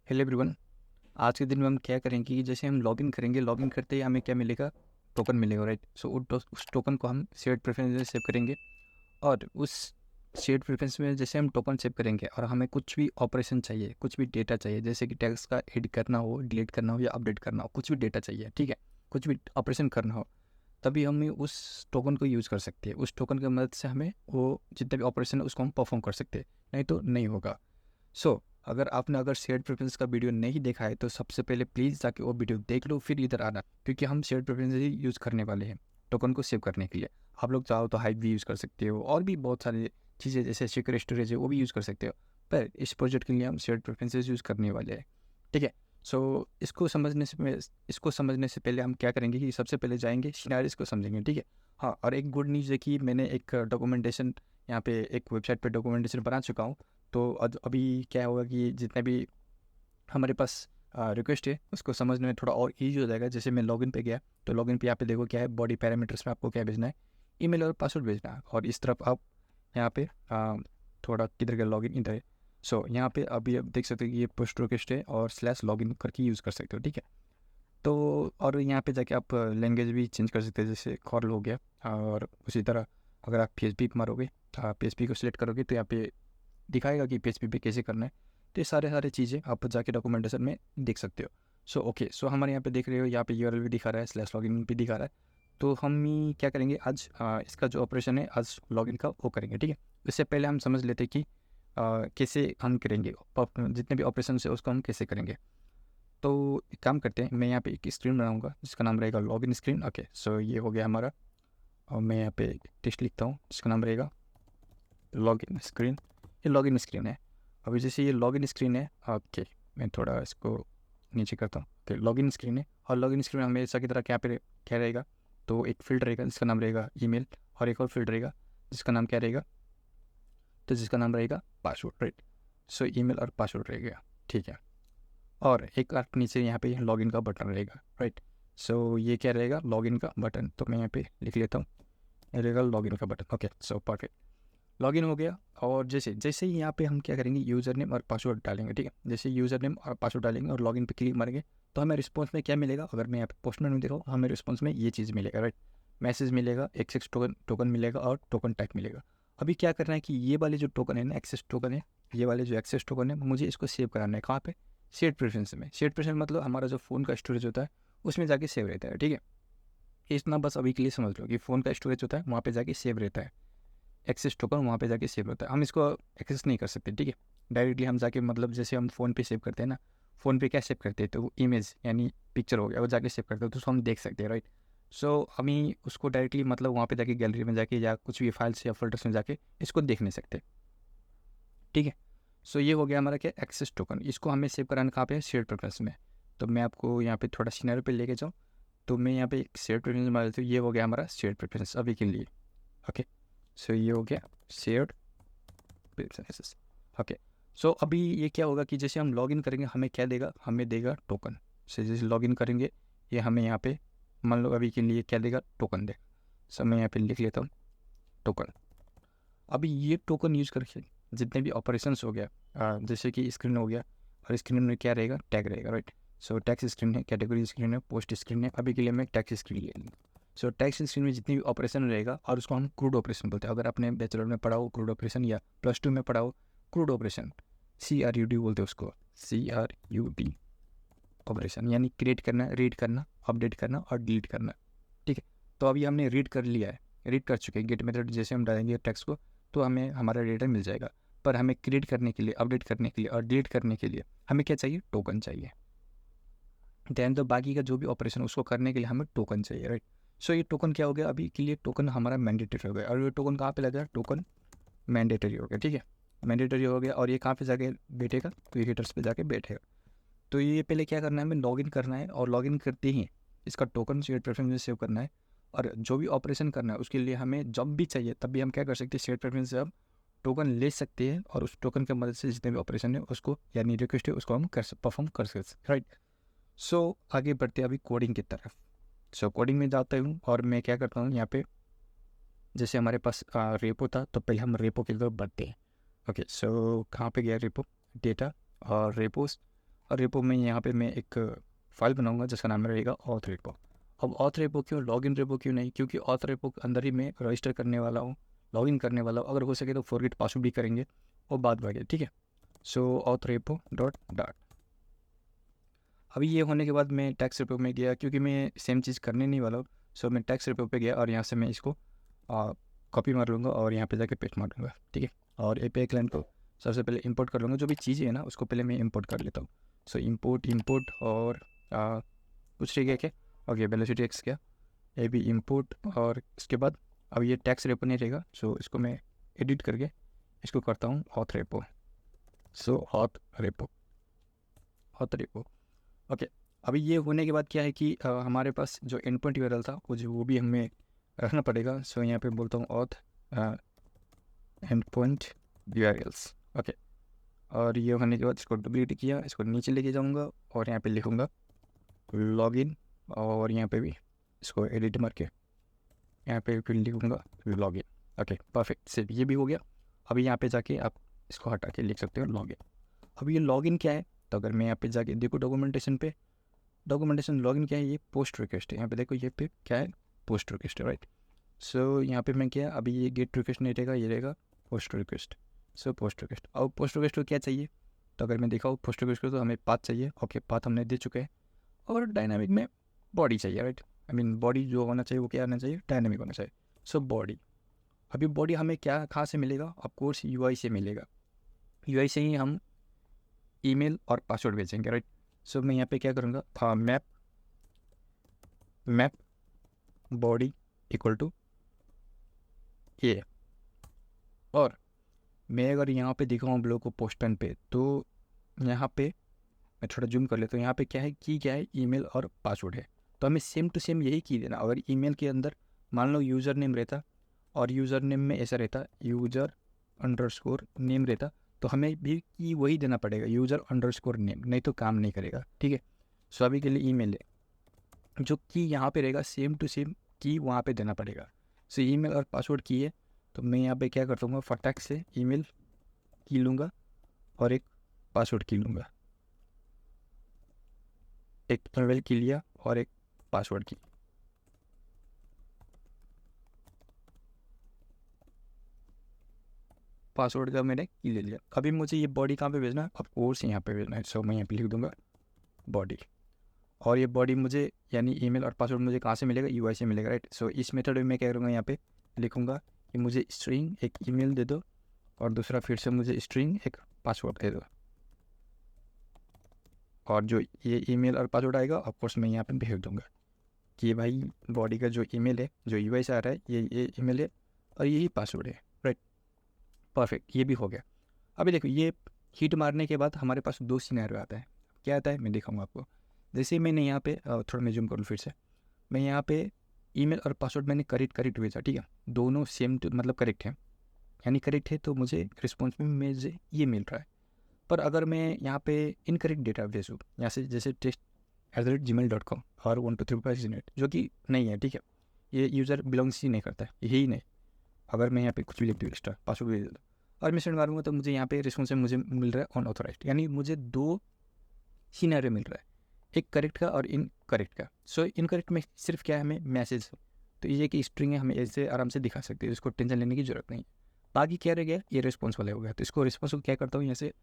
Hello everyone. आज के दिन में हम क्या करेंगे कि जैसे हम लॉगिन करेंगे, लॉगिन करते ही हमें क्या मिलेगा, टोकन मिलेगा, राइट। सो उस टोकन को हम शेयर्ड प्रेफरेंस में सेव करेंगे। और उस शेयर्ड प्रेफरेंस में जैसे हम टोकन सेव करेंगे और हमें कुछ भी ऑपरेशन चाहिए, कुछ भी डेटा चाहिए, जैसे कि टेक्स्ट का एडिट करना हो, डिलीट करना हो या अपडेट करना हो, कुछ भी डेटा चाहिए, ठीक है, कुछ भी ऑपरेशन करना हो, तभी हम उस टोकन को यूज़ कर सकते हैं। उस टोकन की मदद से हमें वो जितने भी ऑपरेशन है उसको हम परफॉर्म कर सकते हैं, नहीं तो नहीं होगा। अगर आपने शेयर्ड प्रेफरेंस का वीडियो नहीं देखा है तो सबसे पहले प्लीज़ जाके वो वीडियो देख लो, फिर इधर आना, क्योंकि हम शेयर्ड प्रेफरेंस ही यूज़ करने वाले हैं टोकन को सेव करने के लिए। आप लोग चाहो तो हाइव भी यूज़ कर सकते हो, और भी बहुत सारी चीज़ें जैसे सिक्योर स्टोरेज है वो भी यूज़ कर सकते हो, पर इस प्रोजेक्ट के लिए हम शेयर्ड प्रेफरेंसेस यूज़ करने वाले हैं, ठीक है। सो इसको समझने से पहले हम क्या करेंगे कि सबसे पहले जाएंगे सिनेरियोस को समझेंगे, ठीक है। हाँ, और एक गुड न्यूज़ है कि मैंने एक डॉक्यूमेंटेशन यहाँ पे एक वेबसाइट पे डॉक्यूमेंटेशन बना चुका हूँ। तो अभी क्या होगा कि जितने भी हमारे पास रिक्वेस्ट है उसको समझने में थोड़ा और ईजी हो जाएगा। जैसे मैं लॉगिन पे गया तो लॉगिन पे यहाँ पे देखो क्या है, बॉडी पैरामीटर्स में आपको क्या भेजना है, ईमेल और पासवर्ड भेजना है। और इस तरफ आप यहाँ पे थोड़ा किधर गया, लॉगिन इधर है। यहाँ पे अभी आप देख सकते हो कि ये पोस्ट रिक्वेस्ट है और स्लैश लॉगिन करके यूज़ कर सकते हो, ठीक है। तो और यहाँ पे जाके आप लैंग्वेज भी चेंज कर सकते हैं, जैसे कॉर्ल हो गया। और उसी तरह अगर आप PHP मारोगे, PHP को सिलेक्ट करोगे तो यहाँ पे दिखाएगा कि PHP पे कैसे करना है। तो ये सारे चीज़ें आप जाके डॉक्यूमेंटेशन में देख सकते हो। सो हमारे यहाँ पे देख रहे हो, यहाँ पे URL भी दिखा रहा है, स्लैश लॉगिन भी दिखा रहा है। तो हम ही क्या करेंगे आज, इसका जो ऑपरेशन है आज लॉगिन का वो करेंगे, ठीक है। इससे पहले हम समझ लेते कि कैसे हम करेंगे, जितने भी ऑपरेशन है उसको हम कैसे करेंगे। तो एक काम करते हैं, मैं यहाँ पे एक स्क्रीन बनाऊंगा जिसका नाम रहेगा लॉगिन स्क्रीन। ओके, सो ये हो गया हमारा। और मैं यहाँ पे टेक्स्ट लिखता हूँ जिसका नाम रहेगा लॉगिन स्क्रीन। ये लॉगिन स्क्रीन है। अभी जैसे ये लॉगिन स्क्रीन है, ओके, मैं थोड़ा इसको नीचे करता हूँ। ओके, लॉगिन स्क्रीन है और लॉगिन स्क्रीन में हमेशा की तरह क्या रहेगा, तो एक फील्ड रहेगा जिसका नाम रहेगा ईमेल, और एक और फील्ड रहेगा जिसका नाम क्या रहेगा, तो जिसका नाम रहेगा पासवर्ड, राइट। सो ईमेल और पासवर्ड रहेगा, ठीक है। और एक आप नीचे यहाँ पे लॉगिन का बटन रहेगा, राइट। ये क्या रहेगा, लॉगिन का बटन। तो मैं यहाँ पे लिख लेता हूँ, ये रहेगा लॉगिन का button. Okay, so perfect, login हो गया। और जैसे जैसे ही यहाँ पे हम क्या करेंगे, यूज़र नेम और पासवर्ड डालेंगे, ठीक है। जैसे यूज़र नेम और पासवर्ड डालेंगे और लॉगिन पे क्लिक मारेंगे तो हमें रिस्पॉन्स में क्या मिलेगा, अगर मैं यहाँ पे पोस्टमैन में देखा हमें रिस्पॉन्स में ये चीज़ मिलेगा, राइट। मैसेज मिलेगा, एक्सेस टोकन मिलेगा और टोकन टाइप मिलेगा। अभी क्या करना है कि ये वाले जो टोकन है ना, एक्सेस टोकन है, ये वाले जो एक्सेस टोकन है मुझे इसको सेव कराना है। कहाँ पे, शेयर्ड प्रेफरेंस में। शेयर्ड प्रेफरेंस मतलब हमारा जो फ़ोन का स्टोरेज होता है उसमें जाके सेव रहता है, ठीक है। इतना बस अभी के लिए समझ लो कि फ़ोन का स्टोरेज होता है वहाँ पे जाके सेव रहता है, एक्सेस टोकन वहाँ पे जाके सेव होता है। हम इसको एक्सेस नहीं कर सकते, ठीक है। डायरेक्टली हम जाके मतलब जैसे हम फ़ोन पे सेव करते हैं ना, फ़ोन पे क्या सेव करते हैं, तो वो इमेज यानी पिक्चर हो गया, वो जाके सेव करते हैं तो उसको हम देख सकते हैं, राइट। हमें उसको डायरेक्टली मतलब वहाँ पे जाके गैलरी में जाके या कुछ भी फाइल्स या फोल्डर्स में जाके इसको देख नहीं सकते, ठीक है। ये हो गया हमारा क्या, एक्सेस टोकन। इसको हमें सेव कराना कहाँ पे है, शेयर प्रेफरेंस में। तो मैं आपको यहाँ पे थोड़ा सीनरी पे लेके जाऊँ, तो मैं यहाँ पे एक शेयर प्रेफरेंस बना देता हूँ। ये हो गया हमारा शेयर प्रेफरेंस अभी के लिए। ओके, ये हो गया शेयर्ड प्रेफरेंसेस। ओके, अभी ये क्या होगा कि जैसे हम लॉगिन करेंगे हमें क्या देगा, हमें देगा टोकन। जैसे लॉगिन करेंगे ये हमें यहाँ पे मान लो अभी के लिए क्या देगा, टोकन देगा। मैं यहाँ पे लिख लेता हूँ टोकन। अभी ये टोकन यूज़ करके जितने भी ऑपरेशंस हो गया, जैसे कि स्क्रीन हो गया, और स्क्रीन में क्या रहेगा, टैग रहेगा, राइट। टैक्स स्क्रीन है, कैटेगरी स्क्रीन है, पोस्ट स्क्रीन है। अभी के लिए मैं टैक्स स्क्रीन ले लूँगा। टैक्स स्क्रीन में जितनी भी ऑपरेशन रहेगा और उसको हम क्रूड ऑपरेशन बोलते हैं। अगर आपने बैचलर में पढ़ा हो क्रूड ऑपरेशन या +2 में पढ़ा हो क्रूड ऑपरेशन, CRUD बोलते हैं उसको, CRUD ऑपरेशन, यानी क्रिएट करना, रीड करना, अपडेट करना और डिलीट करना, ठीक है। तो अभी हमने रीड कर लिया है, रीड कर चुके हैं। गेट मेथड जैसे हम डालेंगे टेक्स्ट को तो हमें हमारा डेटा मिल जाएगा। पर हमें क्रिएट करने के लिए, अपडेट करने के लिए और डिलीट करने के लिए हमें क्या चाहिए, टोकन चाहिए। दैन तो बाकी का जो भी ऑपरेशन उसको करने के लिए हमें टोकन चाहिए, राइट। ये टोकन क्या हो गया, अभी के लिए टोकन हमारा मैंडेटरी हो गया। और ये टोकन कहाँ पे लगा, टोकन मैंडेटरी हो गया, ठीक है। मैंडेटरी हो गया और ये कहाँ पे जाके बैठेगा, तो एडिटर्स पे जाके बैठेगा। तो ये पहले क्या करना है, हमें लॉगिन करना है और लॉगिन करते ही इसका टोकन शेयर प्रेफरेंस में सेव करना है। और जो भी ऑपरेशन करना है उसके लिए हमें जब भी चाहिए तब भी हम क्या कर सकते हैं, शेयर प्रेफरेंस से हम टोकन ले सकते हैं और उस टोकन की मदद से जितने भी ऑपरेशन है उसको यानी रिक्वेस्ट है उसको हम परफॉर्म कर सकते हैं, राइट। आगे बढ़ते हैं अभी कोडिंग की तरफ। कोडिंग में जाता हूँ और मैं क्या करता हूँ यहाँ पे, जैसे हमारे पास रेपो था तो पहले हम रेपो की तरफ बढ़ते हैं। ओके, कहाँ पे गया रेपो, डेटा और रेपोस। और रेपो में यहाँ पे मैं एक फाइल बनाऊंगा जिसका नाम रहेगा ऑथ रेपो। अब ऑथ रेपो क्यों, लॉगिन रेपो क्यों नहीं, क्योंकि ऑथ रेपो के अंदर ही मैं रजिस्टर करने वाला हूँ, लॉगिन करने वाला हूँ। अगर हो सके तो फॉरगेट पासवर्ड भी करेंगे और बाद में, ठीक है। सो ऑथ रेपो डॉट डाट। अभी ये होने के बाद मैं टैक्स रेपो में गया, क्योंकि मैं सेम चीज़ करने नहीं वाला हूँ। सो मैं टैक्स रेपो पे गया और यहाँ से मैं इसको कॉपी मार लूँगा और यहाँ पे जाके पेस्ट मार लूँगा, ठीक है। और एपीआई क्लाइंट को सबसे पहले इंपोर्ट कर लूँगा, जो भी चीज़ें है ना उसको पहले मैं इंपोर्ट कर लेता हूँ। सो इंपोर्ट और कुछ ठीक है क्या, ओके वेलोसिटी एक्स क्या, ये भी इंपोर्ट। और इसके बाद अब ये टैक्स रेपो नहीं रहेगा, सो इसको मैं एडिट करके इसको करता हूँ ऑथ रेपो। सो ऑथ रेपो ओके। अभी ये होने के बाद क्या है कि हमारे पास जो एंड पॉइंट यूआरएल था वो भी हमें रखना पड़ेगा। सो यहाँ पे बोलता हूँ auth and point URLs, okay. और ये होने के बाद इसको डुप्लीकेट किया, इसको नीचे लेके जाऊँगा और यहाँ पे लिखूँगा लॉगिन, और यहाँ पे भी इसको एडिट मार के यहाँ पे फिर लिखूँगा लॉगिन, ओके परफेक्ट। सिर्फ ये भी हो गया। अभी यहाँ पे जाके आप इसको हटा के लिख सकते हो लॉगिन। अब ये लॉगिन क्या है, तो अगर मैं यहाँ पे जाके देखो डॉक्यूमेंटेशन पे, डॉक्यूमेंटेशन लॉगिन क्या है, ये पोस्ट रिक्वेस्ट है। यहाँ पे देखो ये पे क्या है, पोस्ट रिक्वेस्ट है, राइट। सो यहाँ पे मैं क्या, अभी ये गेट रिक्वेस्ट नहीं रहेगा, ये रहेगा post request. So post request, अब पोस्ट रिक्वेस्ट को क्या चाहिए, तो अगर मैं दिखाऊँ पोस्ट रिक्वेस्ट को, तो हमें पाथ चाहिए, ओके पाथ हमने दे चुके हैं। और डायनामिक में बॉडी चाहिए, राइट। आई मीन बॉडी जो होना चाहिए वो क्या होना चाहिए, डायनामिक होना चाहिए। सो बॉडी, अभी बॉडी हमें क्या कहाँ से मिलेगा, ऑफकोर्स यूआई से मिलेगा। यूआई से ही हम ईमेल और पासवर्ड भेजेंगे, राइट। सो मैं यहाँ पे क्या करूँगा, था मैप बॉडी इक्वल टू ये। और मैं अगर यहाँ पे दिखाऊँ हम लोग को पोस्ट पेन पे, तो यहाँ पे मैं थोड़ा जूम कर लेता हूँ। यहाँ पे क्या है कि क्या है, ईमेल और पासवर्ड है, तो हमें सेम टू सेम यही की देना। अगर ईमेल के अंदर मान लो यूज़र नेम रहता और यूज़र नेम में ऐसा रहता यूज़र_नेम रहता, तो हमें भी की वही देना पड़ेगा, यूज़र_नेम, नहीं तो काम नहीं करेगा, ठीक है। सो अभी के लिए ईमेल है, जो की यहाँ पे रहेगा सेम टू सेम की वहाँ पे देना पड़ेगा। सो ईमेल और पासवर्ड की है, तो मैं यहाँ पे क्या करता हूँ, फटाक से ईमेल की लूँगा और एक पासवर्ड की लूँगा, एक ईमेल की लिया और एक पासवर्ड की। पासवर्ड का मैंने की ले लिया। अभी मुझे ये बॉडी कहाँ पे भेजना है, ऑफ कोर्स यहाँ पे भेजना है। सो मैं यहाँ पे लिख दूँगा बॉडी, और ये बॉडी मुझे यानी ईमेल और पासवर्ड मुझे कहाँ से मिलेगा, यूआई से मिलेगा, राइट। सो इस मेथड में मैं क्या करूँगा, यहाँ पे लिखूँगा कि मुझे स्ट्रिंग एक ईमेल दे दो और दूसरा फिर से मुझे स्ट्रिंग एक पासवर्ड दे दो। और जो ये ईमेल और पासवर्ड आएगा ऑफकोर्स मैं यहाँ पे भेज दूँगा कि भाई बॉडी का जो ईमेल है, जो यूआई से आ रहा है, ये ईमेल है और यही पासवर्ड है, राइट। परफेक्ट, ये भी हो गया। अभी देखो ये हिट मारने के बाद हमारे पास दो सिनेरियो आता है। क्या आता है मैं दिखाऊंगा आपको। जैसे मैंने यहाँ पे थोड़ा मैं जूम करूँ फिर से, मैं यहाँ पे ईमेल और पासवर्ड मैंने करेक्ट भेजा, ठीक है। दोनों सेम मतलब करेक्ट है, यानी करेक्ट है, तो मुझे रिस्पॉन्स में मुझे ये मिल रहा है। पर अगर मैं यहाँ पे इनकरेक्ट डेटा भेजूँ यहाँ से, जैसे test@gmail.com और 123 जो कि नहीं है, ठीक है, ये यूज़र बिलोंग्स ही नहीं करता है, यही नहीं। अगर मैं यहाँ पे कुछ भी लिख दूँ एक्स्ट्रा पासवर्ड भेज देता और मैं सेंड मारूंगा, तो मुझे यहाँ पे रिस्पॉन्स में मुझे मिल रहा है अनऑथोराइज्ड, यानी मुझे दो सिनेरियो मिल रहा है, एक करेक्ट का और इनकरेक्ट का। सो इनकरेक्ट में सिर्फ क्या है, हमें मैसेज, तो ये कि स्ट्रिंग है, हमें ऐसे आराम से दिखा सकते हैं, इसको टेंशन लेने की जरूरत नहीं। बाकी क्या रह गया, ये रिस्पॉन्स वाला हो गया, तो इसको रिस्पॉन्स को क्या करता हूँ, यहाँ से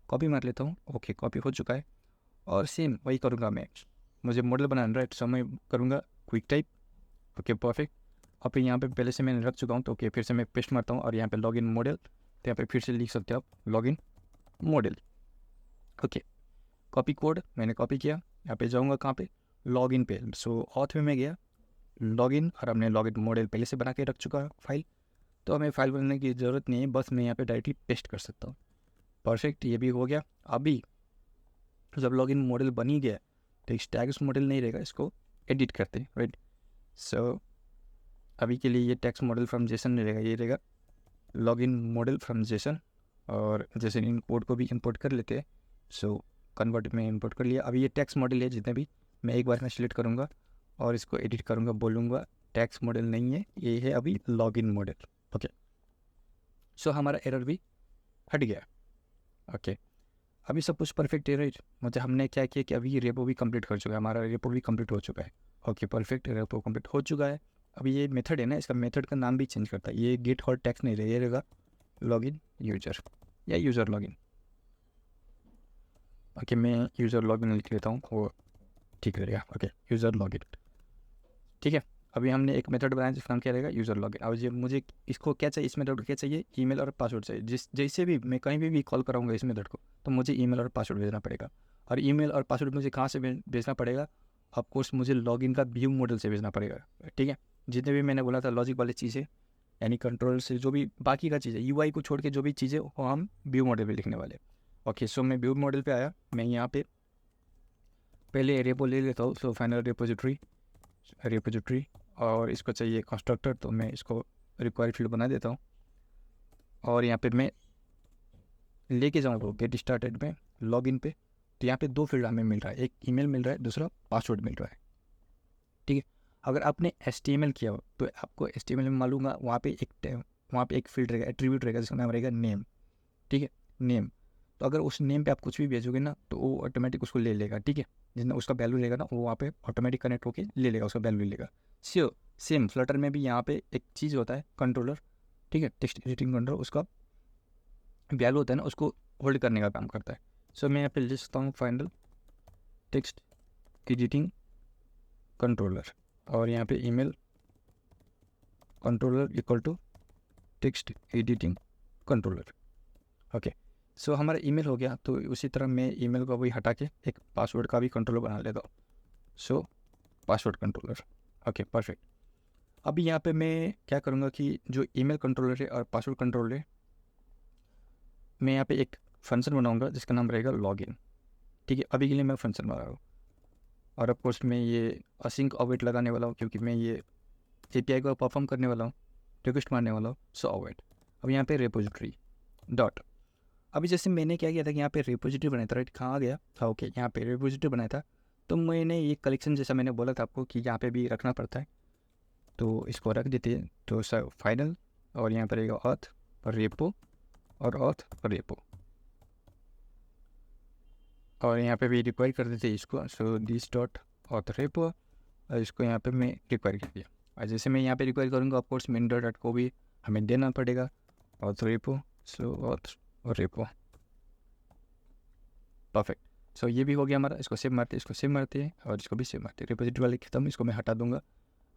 कॉपी मार लेता हूँ, ओके कॉपी हो चुका है। और सेम वही करूँगा मैं, मुझे मॉडल बनाना, राइट। सो मैं करूँगा क्विक टाइप, ओके परफेक्ट। और फिर यहाँ पे पहले से मैंने रख चुका हूँ, तो ओके फिर से मैं पेस्ट मारता हूँ और यहाँ पे लॉगिन मॉडल, तो यहाँ पे फिर से लिख सकते हो आप login model, okay. Copy code मैंने कॉपी किया, यहाँ पे जाऊँगा कहाँ पे, लॉगिन पे। सो ऑथ में मैं गया लॉगिन, और हमने लॉगिन मॉडल पहले से बना के रख चुका फाइल, तो हमें फाइल बनाने की ज़रूरत नहीं है, बस मैं यहाँ पे डायरेक्टली पेस्ट कर सकता हूँ। परफेक्ट, ये भी हो गया। अभी जब लॉगिन मॉडल बन ही गया, तो एक टैग्स मॉडल नहीं रहेगा, इसको एडिट करते हैं, राइट। सो अभी के लिए ये टैक्स मॉडल फ्रॉम जेसन नहीं रहेगा, ये रहेगा लॉगिन मॉडल फ्रॉम जेसन। और जैसे इन कोड को भी इंपोर्ट कर लेते हैं, सो कन्वर्ट में इंपोर्ट कर लिया। अभी ये टैक्स मॉडल है जितने भी, मैं एक बार में सिलेक्ट करूँगा और इसको एडिट करूँगा, बोलूँगा टैक्स मॉडल नहीं है, ये है अभी लॉगिन मॉडल, ओके। सो हमारा एरर भी हट गया, ओके। अभी सब कुछ परफेक्ट है राइट। मतलब हमने क्या किया कि अभी रेपो भी कंप्लीट कर चुका है, हमारा रेपो भी कंप्लीट हो चुका है। ओके परफेक्ट, रेपो कंप्लीट हो चुका है। अभी ये मेथड है ना, इसका मेथड का नाम भी चेंज करता है, ये गेट और टेक्स्ट नहीं रहेगा, लॉगिन यूजर या यूज़र लॉगिन। ओके मैं यूज़र लॉगिन लिख लेता हूँ, वो ठीक रहेगा। ओके यूज़र लॉगिन, ठीक है। अभी हमने एक मेथड बनाया जिसका नाम क्या रहेगा, यूज़र लॉगिन। अब ये मुझे इसको क्या चाहिए, इस मेथड को क्या चाहिए, ईमेल और पासवर्ड चाहिए। जैसे भी मैं कहीं भी कॉल कराऊंगा इस मेथड को, तो मुझे ईमेल और पासवर्ड भेजना पड़ेगा। और ईमेल और पासवर्ड मुझे कहाँ से भेजना पड़ेगा, ऑफकोर्स मुझे लॉगिन का व्यू मॉडल से भेजना पड़ेगा, ठीक है। जितने भी मैंने बोला था लॉजिक वाली चीज़ें, यानी कंट्रोल से जो भी बाकी का चीज़ है, यूआई को छोड़ के जो भी चीज़ें, वो हम व्यू मॉडल पे लिखने वाले। ओके सो मैं व्यू मॉडल पे आया, मैं यहाँ पे पहले रेपो ले लेता हूँ। सो फाइनल रिपोजिटरी और इसको चाहिए कंस्ट्रक्टर, तो मैं इसको रिक्वायर्ड फील्ड बना देता हूँ। और यहाँ पे मैं लेके जाऊँगा गेट स्टार्टेड में लॉगिन पे, तो यहाँ पे दो फील्ड हमें मिल रहा है, एक ईमेल मिल रहा है, दूसरा पासवर्ड मिल रहा है, ठीक है। अगर आपने HTML किया हो तो आपको HTML में मालूम है, वहाँ पे एक फील्ड रहेगा, एट्रीब्यूट रहेगा, जिसका नाम रहेगा नेम, ठीक है, नेम। तो अगर उस नेम पे आप कुछ भी भेजोगे ना, तो वो ऑटोमेटिक उसको ले लेगा, ठीक है। जितना उसका वैल्यू लेगा ना, वो वहाँ पे ऑटोमेटिक कनेक्ट होकर ले लेगा, उसका वैल्यू लेगा। सेम फ्लटर में भी यहाँ पे एक चीज़ होता है कंट्रोलर, ठीक है, टेक्स्ट एडिटिंग कंट्रोलर, उसका वैल्यू होता है ना, उसको होल्ड करने का काम करता है। सो मैं यहाँ पे लिख सकता हूँ फाइनल टेक्स्ट एडिटिंग कंट्रोलर, और यहाँ पे email controller equal to text editing controller. Okay so हमारा ईमेल हो गया, तो उसी तरह मैं ईमेल को भी हटा के एक पासवर्ड का भी कंट्रोलर बना लेता हूँ। सो पासवर्ड कंट्रोलर, ओके परफेक्ट। अभी यहाँ पे मैं क्या करूँगा कि जो ईमेल कंट्रोलर है और पासवर्ड कंट्रोलर है, मैं यहाँ पे एक फंक्शन बनाऊँगा जिसका नाम रहेगा लॉगिन, ठीक है। अभी के लिए मैं फंक्शन बना रहा हूँ, और ऑफकोर्स मैं ये असिंक अवेट लगाने वाला हूँ, क्योंकि मैं ये API को परफॉर्म करने वाला हूँ, रिक्वेस्ट मारने वाला हूँ। सो अवेट, अब यहाँ पे रिपोजिटरी डॉट, अभी जैसे मैंने क्या किया था कि यहाँ पे रिपोजिटरी बनाया था, राइट, कहाँ आ गया था, ओके यहाँ पे रिपोजिटरी बनाया था। तो मैंने ये कलेक्शन, जैसा मैंने बोला था आपको कि यहाँ पे भी रखना पड़ता है, तो इसको रख देते हैं। तो सर फाइनल, और यहाँ पर रहेगा ऑथ और रेपो, और ऑथ और रेपो, और यहाँ पे भी रिक्वायर कर देते हैं इसको। So this dot auth repo, और इसको यहाँ पे मैं रिक्वायर कर दिया। और जैसे मैं यहाँ पे रिक्वायर करूँगा, ऑफकोर्स मेन डॉट को भी हमें देना पड़ेगा, ऑथ रेपो। सो ऑथ और रेपो, परफेक्ट। सो ये भी हो गया हमारा, इसको सेव मारते हैं, इसको सेव मारते हैं, और इसको भी सेव मारते हैं। रिपोजिटरी वाले खत्म, इसको मैं हटा दूंगा।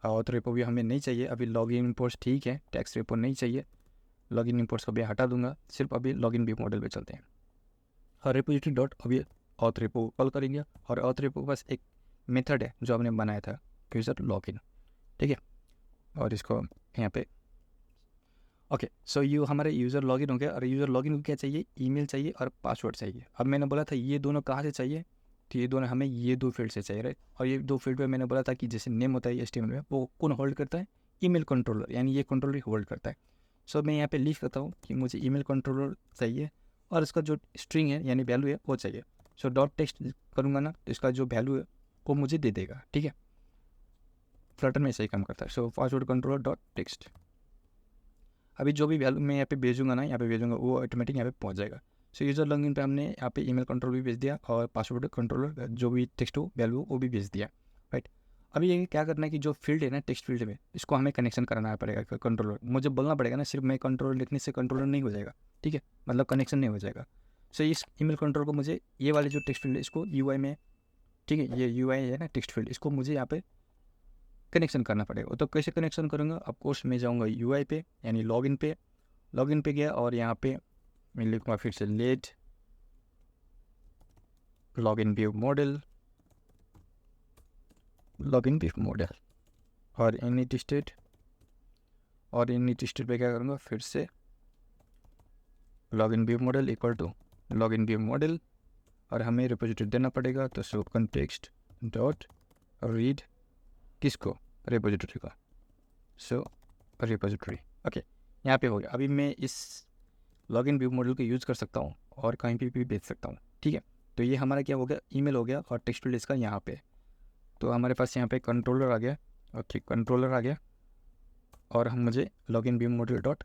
और तो रेपो भी हमें नहीं चाहिए अभी, लॉगिन इंपोर्ट्स ठीक है, टैक्स रेपो नहीं चाहिए, लॉगिन इंपोर्ट्स को भी हटा दूंगा, सिर्फ अभी लॉगिन व्यू मॉडल पे चलते हैं। और रिपोजिटरी डॉट अभी ऑथ रेपो कॉल करेंगे, और ऑथ रेपो के पास एक मेथड है जो हमने बनाया था, यूजर लॉगिन, ठीक है। और इसको यहाँ पे ओके सो हमारे यूज़र लॉगिन हो गया, और यूज़र लॉगिन को क्या चाहिए, ईमेल चाहिए और पासवर्ड चाहिए। अब मैंने बोला था ये दोनों कहाँ से चाहिए, तो ये दोनों हमें ये दो फील्ड से चाहिए, राइट। और ये दो फील्ड पे मैंने बोला था कि जैसे नेम होता है HTML में, वो कौन होल्ड करता है, ईमेल कंट्रोलर, यानी ये कंट्रोलर होल्ड करता है। सो मैं यहाँ पे लिख करता हूँ कि मुझे ईमेल कंट्रोलर चाहिए, और इसका जो स्ट्रिंग है यानी वैल्यू है वो चाहिए। सो डॉट टेक्स्ट करूँगा ना, तो इसका जो वैल्यू है वो मुझे दे देगा, ठीक है। फ्लटर में सही काम करता है। सो पासवर्ड कंट्रोलर डॉट टेक्स्ट, अभी जो भी वैल्यू मैं यहाँ पे भेजूंगा ना, यहाँ पे भेजूंगा, वो ऑटोमेटिक यहाँ पे पहुँच जाएगा। सो यूज़र लॉगिन पे हमने यहाँ पे ईमेल कंट्रोल भी भेज दिया, और पासवर्ड कंट्रोलर जो भी टेक्स्ट हो वैल्यू वो भी भेज दिया, राइट। अभी ये क्या करना है कि जो फील्ड है ना टेक्स्ट फील्ड में, इसको हमें कनेक्शन कराना पड़ेगा कंट्रोलर, मुझे बोलना पड़ेगा ना, सिर्फ मैं कंट्रोलर लिखने से कंट्रोलर नहीं हो जाएगा, ठीक है, मतलब कनेक्शन नहीं हो जाएगा। सो इस ईमेल कंट्रोल को मुझे ये वाले जो टेक्स्ट फील्ड है इसको UI में, ठीक है, ये UI है ना टेक्स्ट फील्ड, इसको मुझे यहाँ पे कनेक्शन करना पड़ेगा। तो कैसे कनेक्शन करूँगा, ऑफकोर्स मैं जाऊँगा UI पे, यानी लॉगिन पे गया, और यहाँ पे मैं लिखूँगा फिर से लेट लॉगिन व्यू मॉडल, और इनिट स्टेट, और इनिट स्टेट पे क्या करूँगा, फिर से login view model equal to login view model, और हमें रिपोजिटरी देना पड़ेगा। तो सो कंटेक्स्ट डॉट रीड किसको, रिपोजिटरी का। सो रिपोजिटरी, ओके यहाँ पे हो गया। अभी मैं इस लॉगिन व्यू मॉडल को यूज़ कर सकता हूँ और कहीं पे भी भेज सकता हूँ, ठीक है। तो ये हमारा क्या हो गया, ईमेल हो गया, और टेक्स्ट फील्ड इसका यहाँ पे। तो हमारे पास यहाँ पे कंट्रोलर आ गया, ओके कंट्रोलर आ गया, और हम मुझे login view model dot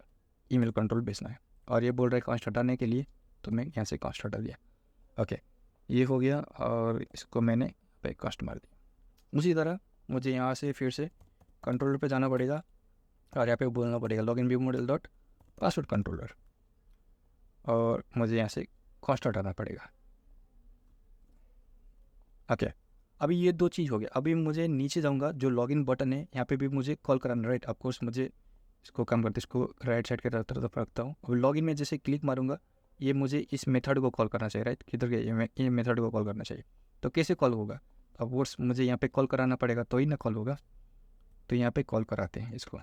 email control भेजना है, और ये बोल रहा है कांस्ट हटाने के लिए, तो मैं यहाँ से कांस्ट हटा दिया। ओके, ये हो गया और इसको मैंने पे कास्ट मार दिया। उसी तरह मुझे यहाँ से फिर से कंट्रोलर पे जाना पड़ेगा और यहाँ पे बोलना पड़ेगा login view model dot password controller, और मुझे यहाँ से कॉस्ट हटाना पड़ेगा। ओके, अभी ये दो चीज़ हो गया। अभी मुझे नीचे जाऊँगा, जो लॉगिन बटन है यहाँ पे भी मुझे कॉल कराना, राइट। ऑफकोर्स मुझे इसको कम करते, इसको राइट साइड के तरफ रखता हूँ। अब लॉगिन में जैसे क्लिक मारूंगा, ये मुझे इस मेथड को कॉल करना चाहिए, राइट। किधर गया ये मेथड को कॉल करना चाहिए। तो कैसे कॉल होगा? ऑफकोर्स मुझे यहाँ पे कॉल कराना पड़ेगा तो ही ना कॉल होगा। तो यहाँ पे कॉल कराते हैं इसको,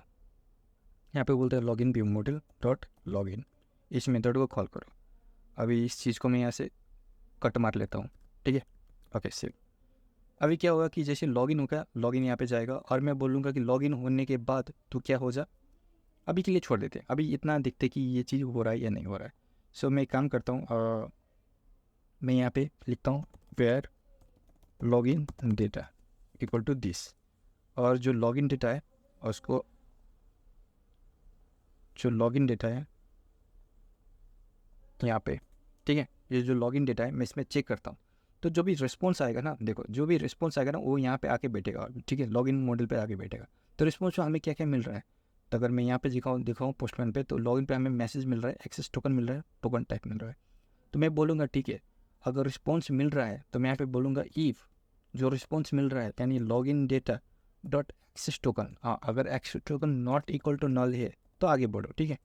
यहाँ पे बोलते हैं login view model dot login, इस मेथड को कॉल करो। अभी इस चीज़ को मैं यहाँ से कट मार लेता हूँ, ठीक है। Okay, save. अभी क्या होगा कि जैसे लॉगिन होगा, लॉगिन यहाँ पे जाएगा और मैं बोलूँगा कि लॉगिन होने के बाद तो क्या हो जा। अभी के लिए छोड़ देते हैं, अभी इतना देखते कि ये चीज़ हो रहा है या नहीं हो रहा है। सो मैं एक काम करता हूँ, मैं यहाँ पे लिखता हूँ where login data equal to this, और जो लॉगिन डेटा है उसको, जो लॉगिन डेटा है यहाँ पे, ठीक है, ये जो लॉगिन डेटा है मैं इसमें चेक करता हूँ। तो जो भी रिस्पॉन्स आएगा ना, देखो जो भी रिस्पॉन्स आएगा ना वो यहाँ पे आके बैठेगा, ठीक है, लॉगिन मॉडल पे आके बैठेगा। तो रिस्पॉन्स में हमें क्या क्या मिल रहा है, तो अगर मैं यहाँ पे दिखाऊँ पोस्टमैन पे, तो लॉगिन पे हमें मैसेज मिल रहा है, एक्सेस टोकन मिल रहा है, टोकन टाइप मिल रहा है। तो मैं बोलूँगा ठीक है, अगर रिस्पॉन्स मिल रहा है तो मैं यहाँ पे बोलूँगा इफ़ जो रिस्पॉन्स मिल रहा है यानी login data dot access token, हाँ अगर access token not equal to null है तो आगे बढ़ो, ठीक है।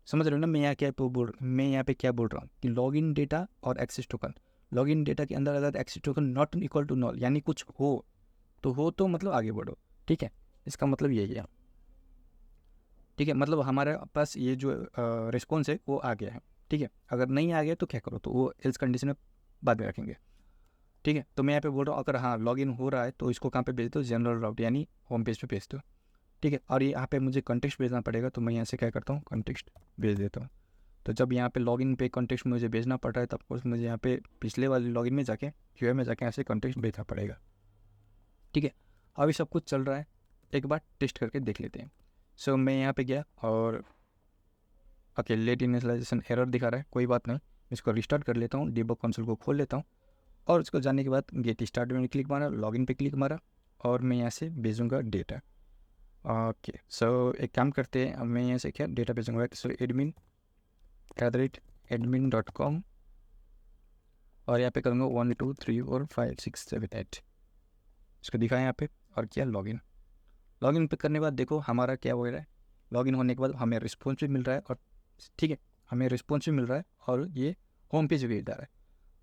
समझ रहे हो ना मैं यहाँ पे क्या बोल रहा हूँ कि लॉगिन डेटा और एक्सेस टोकन, लॉगिन डेटा के अंदर अगर access token not equal to null यानी कुछ हो तो मतलब आगे बढ़ो, ठीक है। इसका मतलब यही है, ठीक है, मतलब हमारे पास ये जो रिस्पॉन्स है वो आ गया है, ठीक है। अगर नहीं आ गया तो क्या करो, तो वो एल्स कंडीशन में बाद में रखेंगे, ठीक है। तो मैं यहाँ पे बोल रहा हूँ अगर हाँ लॉगिन हो रहा है तो इसको कहाँ पे भेज दो, जनरल राउट यानी होम पेज पे भेज दो, ठीक है। और यहाँ पे मुझे कंटेक्स्ट भेजना पड़ेगा, तो मैं यहाँ से क्या करता हूँ कंटेक्स्ट भेज देता हूँ। तो जब यहाँ पे लॉगिन पे कंटेक्स्ट मुझे भेजना पड़ रहा है, तब कोर्स मुझे यहाँ पे पिछले वाले लॉगिन में जाके क्यूए में जाके यहाँ से कंटेक्स्ट भेजना पड़ेगा, ठीक है। अभी सब कुछ चल रहा है, एक बार टेस्ट करके देख लेते हैं। सो मैं यहाँ पे गया और ओके लेट इनिशियलाइजेशन एरर दिखा रहा है, कोई बात नहीं, इसको रिस्टार्ट कर लेता हूँ, डिबग कंसोल को खोल लेता हूँ और उसको जाने के बाद गेट स्टार्ट में क्लिक मारा, लॉगिन पे क्लिक मारा और मैं यहाँ से भेजूँगा डेटा। ओके सो एक काम करते हैं, अब मैं यहाँ से क्या डेटा भेजूँगा, सो admin@admin.com और यहाँ पे करूँगा 1 2 3 4 5 6 7 8, इसको दिखाएं यहाँ पे और क्या लॉगिन। लॉगिन पे करने के बाद देखो हमारा क्या हो रहा है, लॉगिन होने के बाद हमें रिस्पॉन्स भी मिल रहा है और ठीक है हमें रिस्पॉन्स भी मिल रहा है और ये होम पेज भी जा रहा है,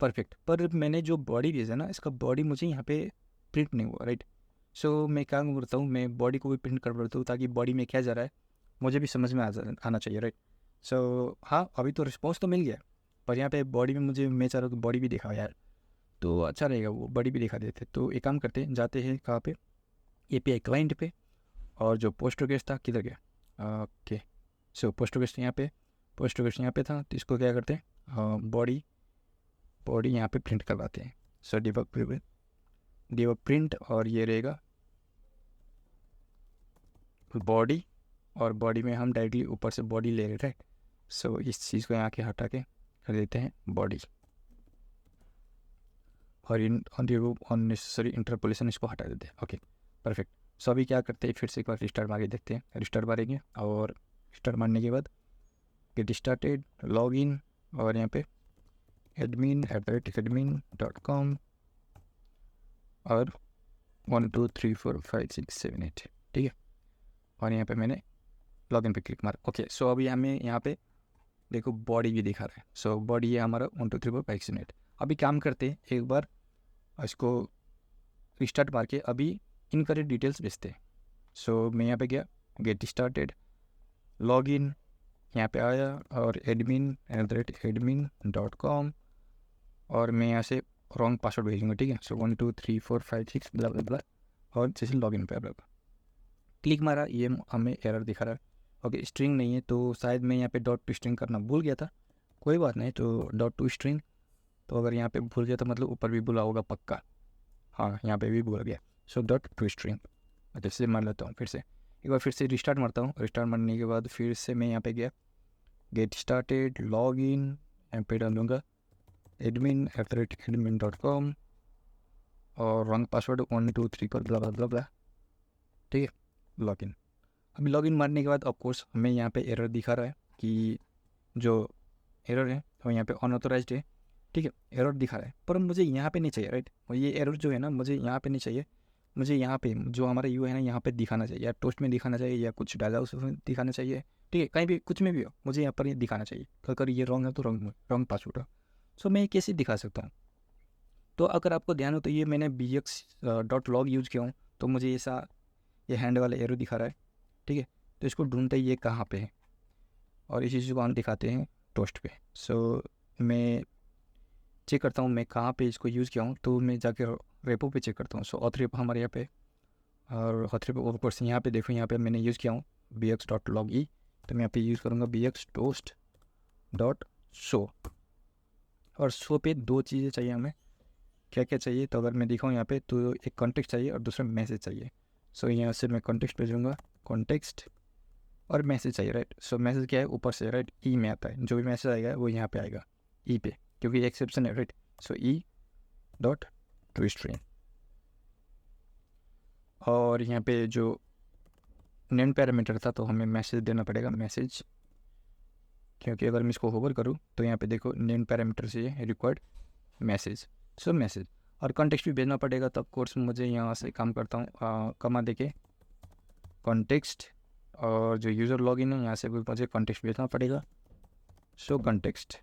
परफेक्ट। पर मैंने जो बॉडी भेजा ना, इसका बॉडी मुझे यहाँ पे प्रिंट नहीं हुआ, राइट। सो मैं क्या करता हूँ, मैं बॉडी को भी प्रिंट कर देता हूँ ताकि बॉडी में क्या जा रहा है मुझे भी समझ में आना चाहिए, राइट। सो हाँ अभी तो रिस्पॉन्स तो मिल गया, पर यहाँ पे बॉडी में मुझे मैं चाह रहा हूँ कि बॉडी भी दिखाओ यार, तो अच्छा रहेगा, वो बॉडी भी दिखा देते। तो एक काम करते हैं, जाते हैं कहाँ पे, API क्लाइंट पे, और जो पोस्ट रिक्वेस्ट था किधर गया, ओके सो पोस्ट रिक्वेस्ट यहाँ पे था, तो इसको क्या करते हैं बॉडी यहाँ पे प्रिंट करवाते हैं। सो डिबग प्रिंट और ये रहेगा बॉडी, और बॉडी में हम डायरेक्टली ऊपर से बॉडी ले रहे हैं। सो इस चीज़ को यहाँ के हटा के कर देते हैं बॉडी, और अननेसेसरी इंटरपोलेशन इसको हटा देते हैं, ओके परफेक्ट। सो अभी क्या करते हैं, फिर से एक बार रिस्टार्ट मार के देखते हैं, रिस्टार्ट मारेंगे और रिस्टार्ट मारने के बाद गेट स्टार्टेड लॉगिन और यहाँ पे admin@admin.com और 1 2 3 4 5 6 7 8, ठीक है। और यहाँ पे मैंने लॉगिन पे क्लिक मारा, ओके। सो अभी हमें यहाँ पे देखो बॉडी भी दिखा रहा है। सो बॉडी है हमारा 1 2 3 4 5 6 8। अभी काम करते हैं, एक बार इसको रिस्टार्ट मार के अभी इनकरेक्ट डिटेल्स भेजते हैं। सो मैं यहाँ पे गया, गेट स्टार्टेड लॉगिन यहाँ पे आया और admin@admin.com और मैं यहाँ से रॉन्ग पासवर्ड भेजूँगा, ठीक है। सो 1 2 3 4 5 6 ब्ला ब्ला ब्ला और जैसे लॉगिन पे क्लिक मारा, ये हमें एरर दिखा रहा है, ओके स्ट्रिंग नहीं है, तो शायद मैं यहाँ पे डॉट टू स्ट्रिंग करना भूल गया था, कोई बात नहीं। तो डॉट टू स्ट्रिंग, तो अगर यहाँ पे भूल गया तो मतलब ऊपर भी भूला होगा पक्का, हाँ यहाँ पे भी भूल गया। सो डॉट टू स्ट्रिंग जैसे मार लेता हूँ, फिर से एक बार फिर से रिस्टार्ट मारता हूँ, रिस्टार्ट मारने के बाद फिर से मैं यहाँ पे गया, गेट स्टार्टेड लॉगिन यहाँ पे डालूँगा admin@admin.com और रॉन्ग पासवर्ड 123 पर ब्ला ब्ला ब्ला, ठीक है, लॉगिन। अभी लॉगिन मारने के बाद ऑफकोर्स हमें यहाँ पे एरर दिखा रहा है कि जो एरर है वो यहाँ पे अनऑथोराइज्ड है, ठीक है, एरर दिखा रहा है, पर मुझे यहाँ पे नहीं चाहिए, राइट। और ये एरर जो है ना मुझे यहाँ पे नहीं चाहिए, मुझे यहाँ पे जो हमारा यू है ना यहाँ पे दिखाना चाहिए, या टोस्ट में दिखाना चाहिए, या कुछ डाला उसमें दिखाना चाहिए, ठीक है, कहीं भी कुछ में भी हो मुझे यहाँ पर ये दिखाना चाहिए। अगर ये रॉन्ग है तो रॉन्ग पासवर्ड है। सो मैं ये कैसे दिखा सकता हूँ? तो अगर आपको ध्यान हो तो ये मैंने bx.log यूज़ किया हूँ, तो मुझे ऐसा ये हैंड वाला एरो दिखा रहा है, ठीक है। तो इसको ढूंढते ही ये कहाँ पे है, और इसी चीज़ को हम दिखाते हैं टोस्ट पे। सो मैं चेक करता हूँ मैं कहाँ पे इसको यूज़ किया हूँ, तो मैं जाके रेपो पे चेक करता हूँ। सो ऑथ रेपो हमारे यहाँ पे, और ऑथ रेपो ऑफ कोर्स यहाँ पे देखो, यहाँ पे मैंने यूज़ किया हूँ bx.log, तो मैं यहाँ पे यूज़ करूँगा bx.toast.show। और शो पे दो चीज़ें चाहिए हमें, क्या क्या चाहिए, तो अगर मैं दिखाऊँ यहाँ पे तो एक कॉन्टेक्स्ट चाहिए और दूसरा मैसेज चाहिए। सो यहाँ से मैं कॉन्टेक्स्ट भेजूँगा, कॉन्टेक्स्ट और मैसेज चाहिए, राइट। सो मैसेज क्या है, ऊपर से, राइट, ई में आता है, जो भी मैसेज आएगा वो यहाँ पे आएगा ई पे, क्योंकि एक्सेप्शन है, राइट। सो e.toString, और यहाँ पे जो नेम पैरामीटर था तो हमें मैसेज देना पड़ेगा, मैसेज, क्योंकि अगर मैं इसको होवर करूँ तो यहाँ पे देखो नेम पैरामीटर से रिक्वायर्ड मैसेज, सो मैसेज। और कॉन्टेक्स्ट भी भेजना पड़ेगा, तब कोर्स मुझे यहाँ से काम करता हूँ कमा दे के कॉन्टेक्स्ट, और जो यूज़र लॉगिन है यहाँ से भी मुझे कॉन्टेक्स्ट भेजना पड़ेगा। सो कॉन्टेक्स्ट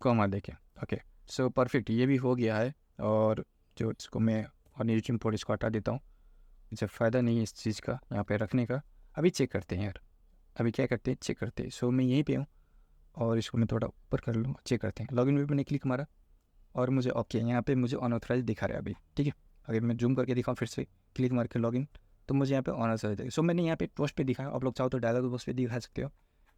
कॉमा देके, ओके। सो परफेक्ट, ये भी हो गया है। और जो इसको मैं अनयूज्ड इंपोर्ट इसको हटा देता हूँ, मुझे फ़ायदा नहीं है इस चीज़ का यहाँ पे रखने का। अभी चेक करते हैं यार, अभी क्या करते हैं, चेक करते हैं। सो मैं यहीं पे हूँ और इसको मैं थोड़ा ऊपर कर लूँ, चेक करते हैं। लॉगिन पे मैंने क्लिक मारा और मुझे ओके यहाँ पे मुझे अनऑथराइज दिखा रहा है अभी, ठीक है। अगर मैं जूम करके दिखाऊँ फिर से क्लिक मार के लॉगिन, तो मुझे यहाँ पे अनऑथराइज है। सो मैंने यहाँ पे पोस्ट पे दिखाया, आप लोग चाहो तो डायलॉग बॉक्स पे दिखा सकते हो,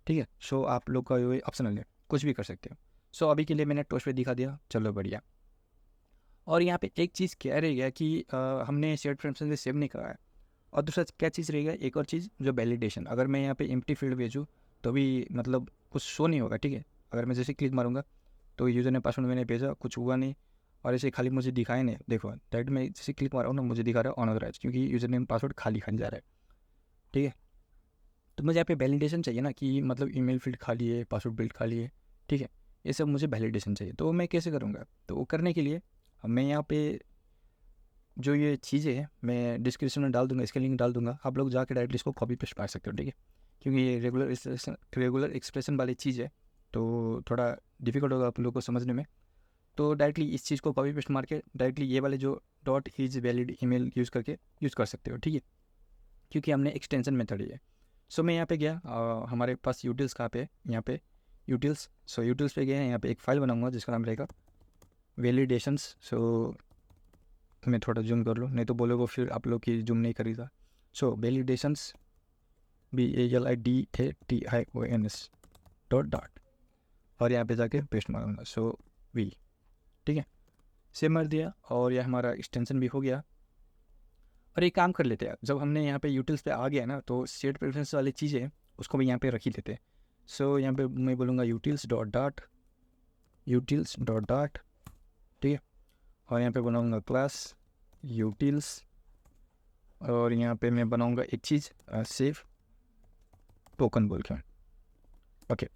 ठीक है। सो आप लोग का ये ऑप्शनल है, कुछ भी कर सकते हो। सो अभी के लिए मैंने टोस्ट पे दिखा दिया, चलो बढ़िया। और यहाँ पे एक चीज़ क्या रह गया कि हमने शेयर्ड फ्रेम्स से सेव नहीं करा है। और दूसरा क्या चीज़ रहेगा, एक और चीज़ जो वैलिडेशन, अगर मैं यहाँ पे एम्प्टी फील्ड भेजूँ तो भी मतलब कुछ शो नहीं होगा, ठीक है। अगर मैं जैसे क्लिक मारूंगा तो यूज़र ने पासवर्ड मैंने भेजा, कुछ हुआ नहीं, और ऐसे खाली मुझे दिखाए नहीं। देखो डायरेक्ट मैं जैसे क्लिक मारा हूँ ना, मुझे दिखा रहा है अनऑथराइज, क्योंकि यूज़र नेम पासवर्ड खाली खाली जा रहा है, ठीक है। तो मुझे यहाँ पे वैलिडेशन चाहिए ना, कि मतलब ईमेल फील्ड खाली है, पासवर्ड फील्ड खाली है, ठीक है। ये सब मुझे वैलिडेशन चाहिए, तो मैं कैसे करूँगा? तो वो करने के लिए मैं यहाँ पे जो ये चीज़ें हैं मैं डिस्क्रिप्शन में डाल दूंगा, इसके लिंक डाल दूंगा, आप लोग जाकर डायरेक्टली इसको कॉपी पेस्ट मार सकते हो, ठीक है। क्योंकि ये रेगुलर एक्सप्रेशन वाली चीज़ है, तो थोड़ा डिफिकल्ट होगा आप लोगों को समझने में। तो डायरेक्टली इस चीज़ को कॉपी पेस्ट मार के डायरेक्टली ये वाले जो dot is valid email use करके यूज़ कर सकते हो, ठीक है, क्योंकि हमने एक्सटेंशन मेथड ही है। सो मैं यहाँ पे गया, हमारे पास यूटिल्स कहाँ पे है, यहाँ पे यूटिल्स। सो यूटिल्स पे गए हैं, यहाँ पे एक फाइल बनाऊंगा जिसका नाम रहेगा वैलिडेशंस। सो मैं थोड़ा जूम कर लूँ, नहीं तो बोलोगे फिर आप लोग की जूम नहीं करेगा। सो वैलिडेशंस BALIDATIONS और यहाँ पे जाके पेस्ट मारूंगा। सो वी, ठीक है, सेव मार दिया, और यह हमारा एक्सटेंशन भी हो गया। और एक काम कर लेते हैं, जब हमने यहाँ पे यूटिल्स पे आ गया ना, तो सेट प्रेफरेंस वाली चीज़ें उसको भी यहाँ पे रख ही लेते हैं। सो यहाँ पे मैं बोलूँगा यूटिल्स.डाट, ठीक है, और यहाँ पे बनाऊँगा क्लास यूटिल्स, और यहाँ पे मैं बनाऊँगा एक चीज़ सेव टोकन बोल के, ओके,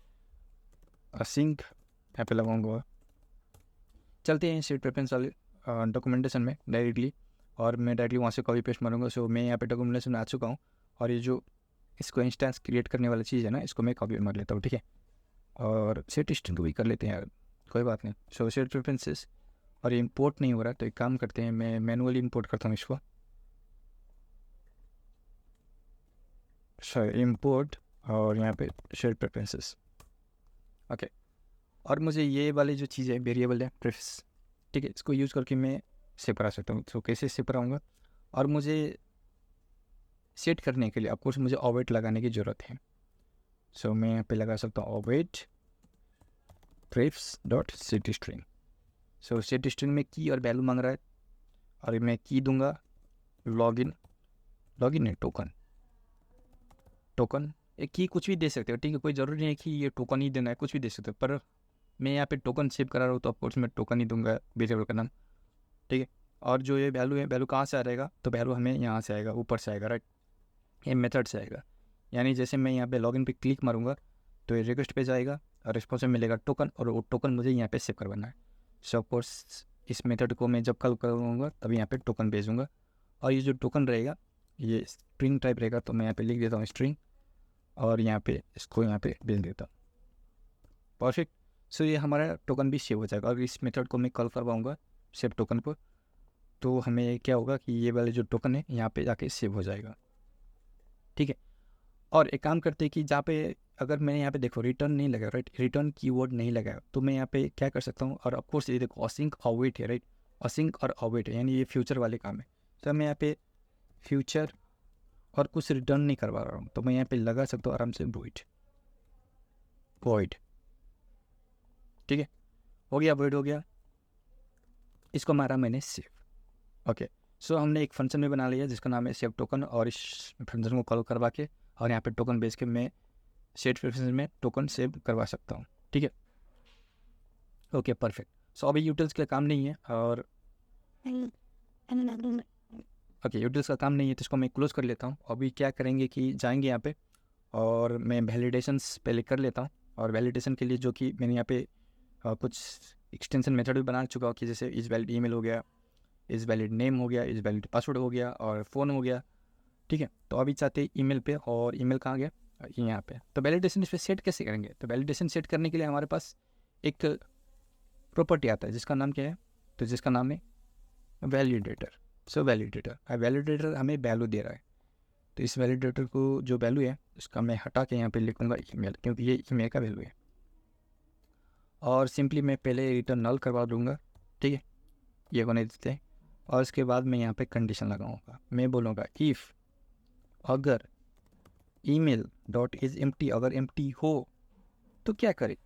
सिंक यहाँ पे लगाऊँगा। चलते हैं सेट प्रेफरेंस वाले डॉक्यूमेंटेशन में डायरेक्टली, और मैं डायरेक्टली वहाँ से कॉपी पेस्ट मारूंगा। सो मैं यहाँ पे डॉक्यूमेंटेशन में आ चुका हूँ, और ये जो इसको इंस्टेंस क्रिएट करने वाली चीज़ है ना, इसको मैं कॉपी मार लेता हूँ, ठीक है। और सेट स्ट्रिंग को भी कर लेते हैं यार, कोई बात नहीं। सो सेट प्रेफरेंसेस, और ये इंपोर्ट नहीं हो रहा, तो एक काम करते हैं, मैं मैनुअली इंपोर्ट करता हूँ इसको। इंपोर्ट, और यहाँ पे सेट प्रेफरेंसेस, ओके। और मुझे ये वाली जो चीज़ है वेरिएबल है प्रेफरेंस, ठीक है, इसको यूज़ करके मैं सेव करा सकता हूँ। सो कैसे सेव कराऊँगा, और मुझे सेट करने के लिए ऑफकोर्स मुझे अवेट लगाने की ज़रूरत है। सो मैं यहाँ पे लगा सकता हूँ अवेट prefs.setString। सो सेट स्ट्रिंग में की और वैल्यू मांग रहा है, और मैं की दूंगा लॉगिन, लॉगिन है टोकन, एक की कुछ भी दे सकते हो, ठीक है, कोई ज़रूरी नहीं है कि ये टोकन ही देना है, कुछ भी दे सकते हो। पर मैं यहाँ पे टोकन सेव करा रहा हूँ तो ऑफकोर्स मैं टोकन ही दूंगा वेरिएबल का नाम, ठीक है। और जो ये वैल्यू है, वैल्यू कहाँ से आ रहेगा, तो वैल्यू हमें यहाँ से आएगा, ऊपर से आएगा, राइट, ये मेथड से आएगा। यानी जैसे मैं यहाँ पे लॉगिन पे क्लिक मारूंगा तो ये रिक्वेस्ट पे जाएगा और रिस्पॉन्स में मिलेगा टोकन, और वो टोकन मुझे यहाँ पे सेव करवाना है। सो ऑफकोर्स इस मेथड को मैं जब कॉल करूँगा तभी यहाँ पे टोकन भेजूँगा, और ये जो टोकन रहेगा ये स्ट्रिंग टाइप रहेगा, तो मैं यहाँ पे लिख देता हूँ स्ट्रिंग, और यहाँ पे इसको यहाँ पे भेज देता हूँ। परफेक्ट। सो ये हमारा टोकन भी सेव हो जाएगा। और इस मेथड को मैं कॉल करवाऊँगा सेव टोकन को, तो हमें क्या होगा कि ये वाले जो टोकन है यहाँ पे जाके सेव हो जाएगा, ठीक है। और एक काम करते हैं कि जहाँ पे अगर मैंने यहाँ पे देखो रिटर्न नहीं लगा, राइट, रिटर्न कीवर्ड नहीं लगा, तो मैं यहाँ पे क्या कर सकता हूँ, और ऑफकोर्स ये देखो असिंक अवेट है, राइट, असिंक और अवेट है, यानी ये फ्यूचर वाले काम है। तो मैं यहाँ पे फ्यूचर और कुछ रिटर्न नहीं करवा रहा हूँ, तो मैं यहाँ पे लगा सकता हूँ आराम से वॉइड, वॉइड, ठीक है, हो गया, वॉइड हो गया, इसको मारा मैंने सेव। ओके, सो हमने एक फंक्शन में बना लिया जिसका नाम है सेव टोकन, और इस फंक्शन को कॉल करवा के और यहाँ पे टोकन बेच के मैं सेट प्रेफरेंस में टोकन सेव करवा सकता हूँ, ठीक है। Okay, perfect. सो अभी यूटिल्स का काम नहीं है, और ओके यूटिल्स का काम नहीं है तो इसको मैं क्लोज कर लेता हूँ। अभी क्या करेंगे कि जाएंगे यहाँ पे और मैं वैलिडेशंस पहले कर लेता हूँ, और वैलिडेशन के लिए जो कि मैंने यहाँ पे कुछ एक्सटेंशन मेथड भी बना चुका हूँ, कि जैसे इज़ वैलिड ईमेल हो गया, इज़ वैलिड नेम हो गया, इज़ वैलिड पासवर्ड हो गया, और फ़ोन हो गया, ठीक है। तो अभी चाहते हैं ईमेल पे, और ईमेल कहाँ गया, यहाँ पे। तो वैलिडेशन इस पर सेट कैसे करेंगे, तो वैलिडेशन सेट करने के लिए हमारे पास एक प्रॉपर्टी आता है जिसका नाम क्या है, तो जिसका नाम है वैलिडेटर। सो वैलिडेटर हमें वैल्यू दे रहा है, तो इस वैलिडेटर को जो वैल्यू है उसका मैं हटा के यहाँ पे लिखूँगा ईमेल, क्योंकि ये ईमेल का वैल्यू है। और सिंपली मैं पहले रिटर्न नल करवा दूँगा, ठीक है, ये होने देते हैं। और उसके बाद मैं यहाँ पे कंडीशन लगाऊंगा, मैं बोलूँगा इफ़ अगर ईमेल डॉट इज़ एम्प्टी, अगर एम्प्टी हो तो क्या करे,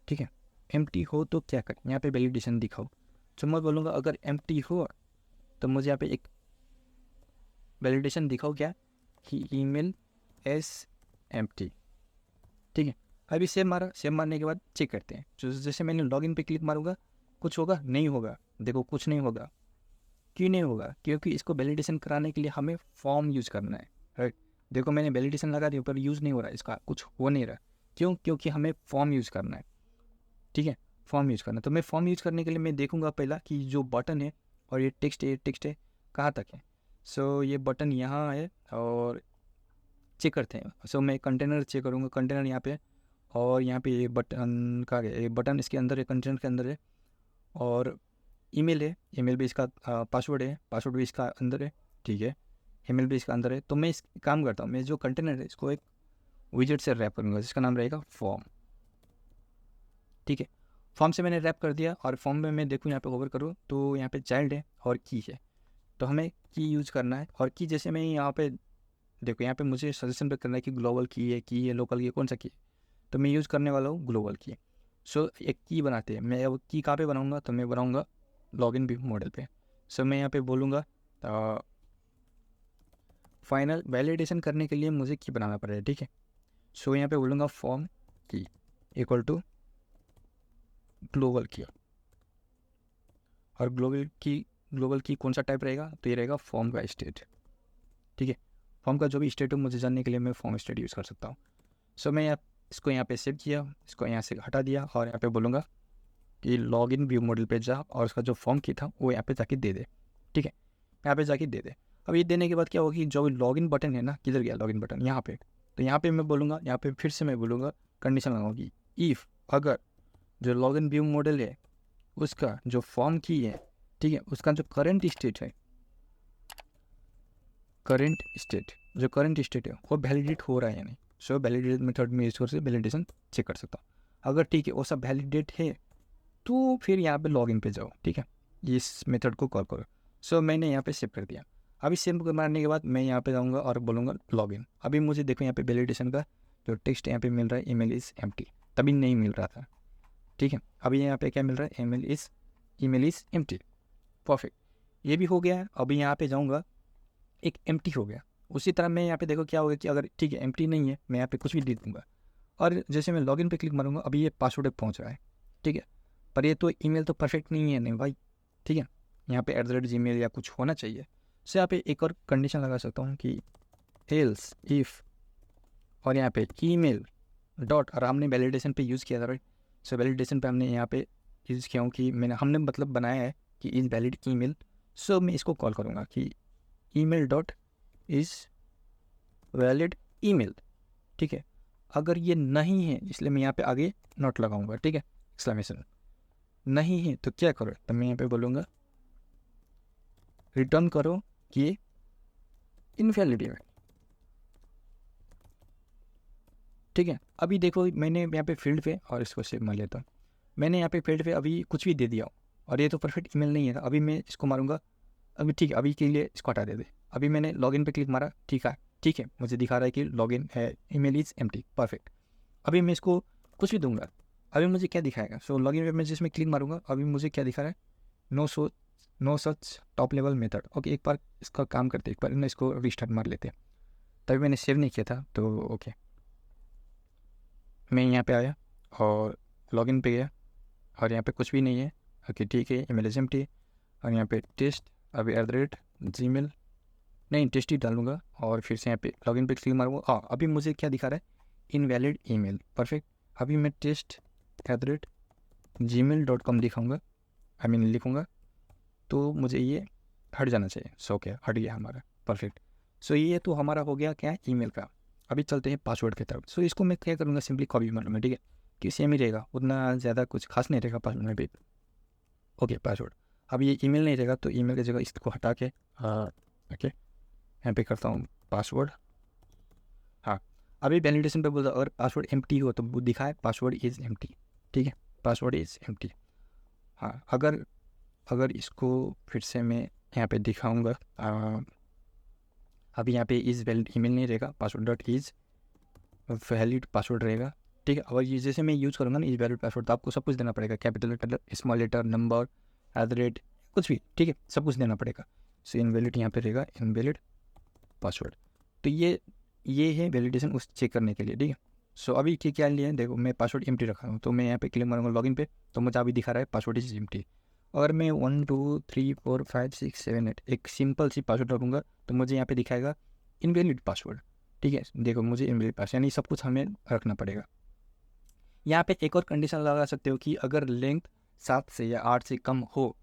ठीक है, एम्प्टी हो तो क्या करे, यहाँ पे वैलिडेशन दिखाओ। तो मैं बोलूँगा अगर एम्प्टी हो तो मुझे यहाँ पे एक वैलिडेशन दिखाओ, क्या कि ईमेल एस एम्प्टी, ठीक है। अभी सेव मारा, सेव मारने के बाद चेक करते हैं, तो जैसे मैंने लॉगिन पे क्लिक मारूंगा कुछ होगा, नहीं होगा, देखो कुछ नहीं होगा। क्यों नहीं होगा, क्योंकि इसको वैलिडेशन कराने के लिए हमें फॉर्म यूज़ करना है, राइट। देखो मैंने वैलिडेशन लगा दिया पर यूज़ नहीं हो रहा, इसका कुछ हो नहीं रहा, क्यों, क्योंकि हमें फॉर्म यूज़ करना है, ठीक है, फॉर्म यूज़ करना। तो मैं फॉर्म यूज़ करने के लिए मैं देखूंगा पहला कि जो बटन है और ये टेक्स्ट है कहाँ तक है। सो ये बटन यहाँ है, और चेक करते हैं। सो मैं कंटेनर चेक करूँगा, कंटेनर यहाँ पे, और यहाँ पे ये बटन का है, ये बटन इसके अंदर है, कंटेनर के अंदर है, और ईमेल है, ईमेल भी इसका पासवर्ड है, पासवर्ड भी इसका अंदर है, ठीक है, ईमेल भी इसका अंदर है। तो मैं इस काम करता हूँ, मैं जो कंटेनर है इसको एक विजेट से रैप करूँगा जिसका नाम रहेगा फॉर्म, ठीक है। फॉर्म से मैंने रैप कर दिया, और फॉर्म में मैं देखूँ यहाँ पे होवर करूँ तो यहाँ पे चाइल्ड है और की है, तो हमें की यूज़ करना है। और की जैसे मैं यहाँ पे देखो, यहाँ पे मुझे सजेशन पे करना है कि ग्लोबल की है लोकल की है, कौन सा की है, तो मैं यूज़ करने वाला हूँ ग्लोबल की। सो एक की बनाते हैं, मैं अब की कहाँ पे बनाऊँगा, तो मैं बनाऊँगा लॉगिन व्यू मॉडल पे। सो मैं यहाँ पे बोलूँगा फाइनल वैलिडेशन करने के लिए मुझे की बनाना पड़ेगा, ठीक है। सो यहाँ पे बोलूँगा फॉर्म की इक्वल टू ग्लोबल की, और ग्लोबल की कौन सा टाइप रहेगा, तो ये रहेगा फॉर्म का स्टेट, ठीक है। फॉर्म का जो भी स्टेट हो मुझे जानने के लिए मैं फॉर्म स्टेट यूज़ कर सकता हूँ। सो मैं इसको यहाँ पे सेव किया, इसको यहाँ से हटा दिया, और यहाँ पे बोलूँगा कि लॉगिन व्यू मॉडल पे जा, और उसका जो फॉर्म की था वो यहाँ पे जाके दे दे, ठीक है, यहाँ पे जाके दे दे। अब ये देने के बाद क्या होगी, जो लॉगिन बटन है ना, किधर गया लॉगिन बटन, यहाँ पे, तो यहाँ पे मैं बोलूँगा, यहाँ पे फिर से मैं बोलूँगा कंडीशन लगाऊंगी, इफ़ अगर जो लॉगिन व्यू मॉडल है उसका जो फॉर्म की है, ठीक है, उसका जो करंट स्टेट है, जो करंट स्टेट है वो वैलिडेट हो रहा है या नहीं। सो वैलिडेट मेथड में यूज से वैलिडेशन चेक कर सकता हूँ। अगर ठीक है वो सब वैलिडेट है तो फिर यहाँ पे लॉगिन पे जाओ, ठीक है, इस मेथड को कॉल करो। सो मैंने यहाँ पे सेव कर दिया। अभी सेव मारने के बाद मैं यहाँ पे जाऊँगा और बोलूँगा लॉगिन। अभी मुझे देखो यहाँ पे वैलिडेशन का जो टेक्स्ट यहाँ पे मिल रहा है, ईमेल इज़ एम्प्टी, तभी नहीं मिल रहा था, ठीक है। अभी यहाँ पे क्या मिल रहा है, ईमेल इज़ एम्प्टी, परफेक्ट, ये भी हो गया है। अभी यहाँ पे जाऊँगा, एक एम्प्टी हो गया, उसी तरह मैं यहाँ पे देखो क्या होगा कि अगर ठीक है एम्प्टी नहीं है, मैं यहाँ पे कुछ भी दे दूँगा और जैसे मैं लॉगिन पे क्लिक मारूंगा, अभी ये पासवर्ड पहुँच रहा है, ठीक है। पर ये तो ईमेल तो परफेक्ट नहीं है नहीं भाई, ठीक है। यहाँ पे @gmail या कुछ होना चाहिए। सो यहाँ पे एक और कंडीशन लगा सकता हूँ कि एल्स इफ़, और यहाँ पे ईमेल डॉट, और हमने वैलिडेशन पे यूज़ किया था राइट। सो वैलिडेशन पे हमने यहाँ पे यूज़ किया हूँ कि हमने मतलब बनाया है कि इज़ वैलिड ईमेल। सो मैं इसको कॉल करूँगा कि email dot is valid email, ठीक है। अगर ये नहीं है इसलिए मैं यहाँ पे आगे नोट लगाऊंगा, ठीक है, एक्सक्लेमेशन। नहीं है तो क्या करो, तो मैं यहाँ पे बोलूँगा रिटर्न करो कि ये इनवैलिड है, ठीक है। अभी देखो मैंने यहाँ पे फील्ड पे, और इसको सेव मार लेता हूँ, मैंने यहाँ पे फील्ड पे अभी कुछ भी दे दिया और ये तो परफेक्ट ईमेल नहीं है। अभी मैं इसको मारूंगा, अभी ठीक है, अभी के लिए इसको हटा दे। अभी मैंने लॉगिन पे क्लिक मारा, ठीक है, मुझे दिखा रहा है कि लॉगिन है, ईमेल इज़ एम्प्टी, परफेक्ट। अभी मैं इसको कुछ भी दूंगा, अभी मुझे क्या दिखाएगा। सो लॉगिन पे मैं जिसमें क्लिक मारूंगा, अभी मुझे क्या दिखा रहा है, no such top level method. Okay, एक बार इसका काम करते, एक बार ना इसको रिस्टार्ट मार लेते हैं। तभी मैंने सेव नहीं किया था तो ओके। मैं यहाँ पे आया और लॉगिन पे गया और यहाँ पे कुछ भी नहीं है। ओके ठीक है, ईमेल इज एम्प्टी, और यहाँ पे टेस्ट, अभी @gmail नहीं, टेस्ट ही डालूंगा और फिर से यहाँ पे लॉगिन पे क्लिक मारूंगा। हाँ, अभी मुझे क्या दिखा रहा है, इनवैलिड ईमेल, परफेक्ट। अभी मैं test@gmail.com दिखाऊंगा, लिखूंगा, तो मुझे ये हट जाना चाहिए। सो क्या हट गया हमारा, परफेक्ट। सो ये तो हमारा हो गया क्या, ईमेल का। अभी चलते हैं पासवर्ड की तरफ। सो इसको मैं क्या करूँगा, सिंपली कॉपी मारूंगा, ठीक है, कि सेम ही रहेगा, उतना ज़्यादा कुछ खास नहीं रहेगा पासवर्ड में भी। ओके पासवर्ड, अब ये ईमेल नहीं रहेगा तो ईमेल की जगह इसको हटा के ओके यहाँ पे करता हूँ पासवर्ड। हाँ, अभी वैलिडेशन पे बोलता अगर पासवर्ड एम्प्टी हो तो वो दिखाए पासवर्ड इज़ एम्प्टी, ठीक है, पासवर्ड इज़ एम्प्टी। हाँ, अगर अगर इसको फिर से मैं यहाँ पे दिखाऊंगा, अभी यहाँ पे इज़ वैलिड ईमेल नहीं रहेगा, password dot is valid password रहेगा, ठीक है। और ये जैसे मैं यूज़ करूँगा ना इज़ वैलिड पासवर्ड, तो आपको सब कुछ देना पड़ेगा, capital letter, small letter, number, @ कुछ भी, ठीक है, सब कुछ देना पड़ेगा। सो इनवैलिड यहाँ पे रहेगा, इनवैलिड पासवर्ड। तो ये है वैलिडेशन उस चेक करने के लिए, ठीक है। सो अभी क्या लिया है, देखो मैं पासवर्ड एम्प्टी रखा हूँ, तो मैं यहाँ पे क्लिक मारूंगा लॉगिन पे, तो मुझे अभी दिखा रहा है पासवर्ड इज एम्प्टी। अगर मैं 1 2 3 4 5 6 7 8 एक सिंपल सी पासवर्ड रखूँगा तो मुझे यहाँ पे दिखाएगा इनवैलिड पासवर्ड, ठीक है। देखो मुझे इनवैलिड पासवर्ड, यानी सब कुछ हमें रखना पड़ेगा। यहाँ पे एक और कंडीशन लगा सकते हो कि अगर लेंथ 7 से या 8 से कम हो,